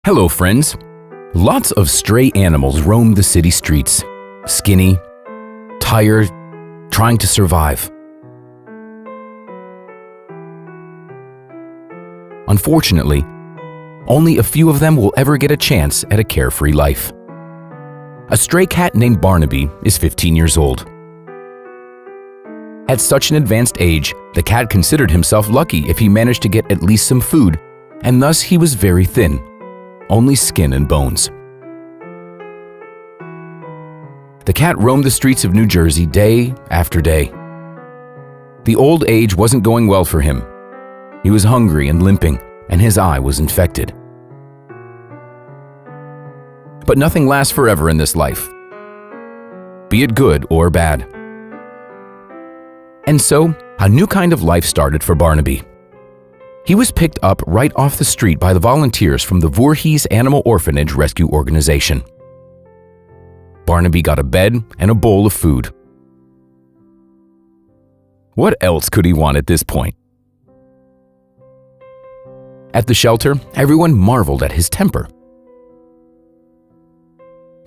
Hello, friends. Lots of stray animals roam the city streets, skinny, tired, trying to survive. Unfortunately, only a few of them will ever get a chance at a carefree life. A stray cat named Barnaby is 15 years old. At such an advanced age, the cat considered himself lucky if he managed to get at least some food, and thus he was very thin, only skin and bones. The cat roamed the streets of New Jersey day after day. The old age wasn't going well for him. He was hungry and limping, and his eye was infected. But nothing lasts forever in this life, be it good or bad. And so, a new kind of life started for Barnaby. He was picked up right off the street by the volunteers from the Voorhees Animal Orphanage Rescue Organization. Barnaby got a bed and a bowl of food. What else could he want at this point? At the shelter, everyone marveled at his temper.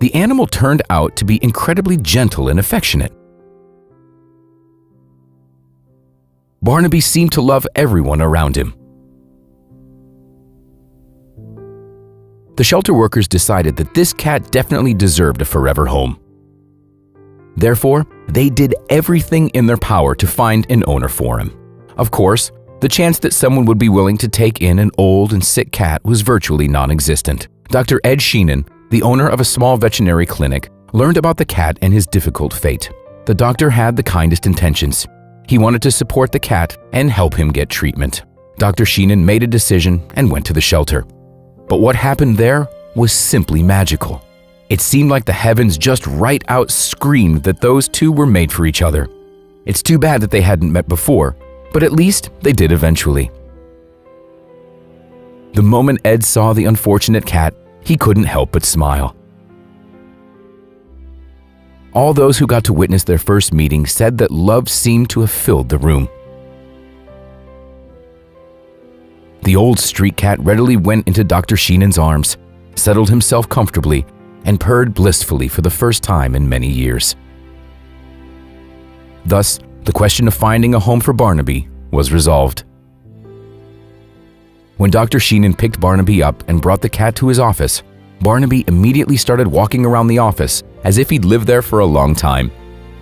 The animal turned out to be incredibly gentle and affectionate. Barnaby seemed to love everyone around him. The shelter workers decided that this cat definitely deserved a forever home. Therefore, they did everything in their power to find an owner for him. Of course, the chance that someone would be willing to take in an old and sick cat was virtually non-existent. Dr. Ed Sheenan, the owner of a small veterinary clinic, learned about the cat and his difficult fate. The doctor had the kindest intentions. He wanted to support the cat and help him get treatment. Dr. Sheenan made a decision and went to the shelter. But what happened there was simply magical. It seemed like the heavens just right out screamed that those two were made for each other. It's too bad that they hadn't met before, but at least they did eventually. The moment Ed saw the unfortunate cat, he couldn't help but smile. All those who got to witness their first meeting said that love seemed to have filled the room. The old street cat readily went into Dr. Sheenan's arms, settled himself comfortably, and purred blissfully for the first time in many years. Thus, the question of finding a home for Barnaby was resolved. When Dr. Sheenan picked Barnaby up and brought the cat to his office, Barnaby immediately started walking around the office as if he'd lived there for a long time.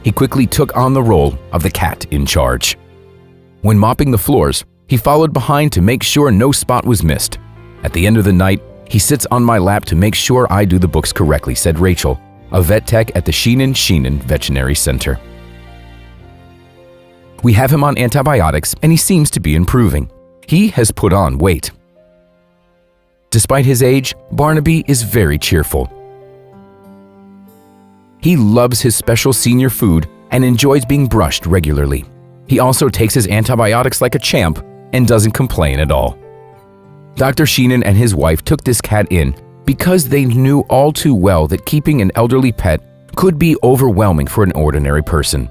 He quickly took on the role of the cat in charge. When mopping the floors, he followed behind to make sure no spot was missed. At the end of the night, he sits on my lap to make sure I do the books correctly, said Rachel, a vet tech at the Sheenan Veterinary Center. We have him on antibiotics and he seems to be improving. He has put on weight. Despite his age, Barnaby is very cheerful. He loves his special senior food and enjoys being brushed regularly. He also takes his antibiotics like a champ and doesn't complain at all. Dr. Sheenan and his wife took this cat in because they knew all too well that keeping an elderly pet could be overwhelming for an ordinary person.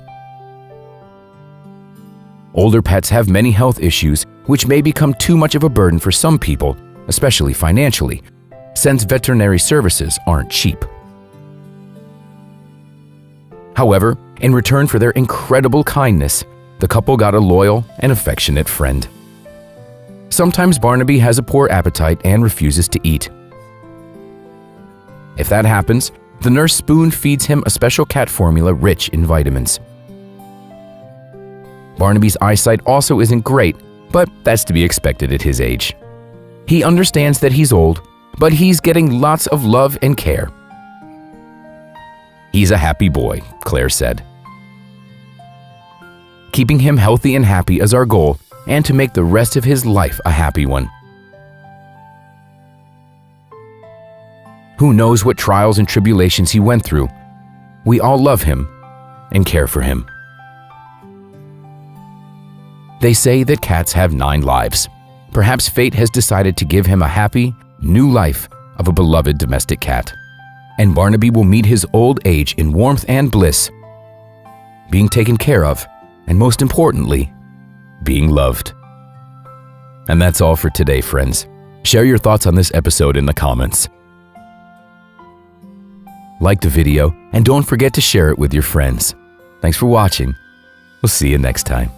Older pets have many health issues which may become too much of a burden for some people, especially financially, since veterinary services aren't cheap. However, in return for their incredible kindness, the couple got a loyal and affectionate friend. Sometimes Barnaby has a poor appetite and refuses to eat. If that happens, the nurse spoon feeds him a special cat formula rich in vitamins. Barnaby's eyesight also isn't great, but that's to be expected at his age. He understands that he's old, but he's getting lots of love and care. He's a happy boy, Claire said. Keeping him healthy and happy is our goal, and to make the rest of his life a happy one. Who knows what trials and tribulations he went through? We all love him and care for him. They say that cats have 9 lives. Perhaps fate has decided to give him a happy, new life of a beloved domestic cat. And Barnaby will meet his old age in warmth and bliss, being taken care of, and most importantly, being loved. And that's all for today, friends. Share your thoughts on this episode in the comments. Like the video and don't forget to share it with your friends. Thanks for watching. We'll see you next time.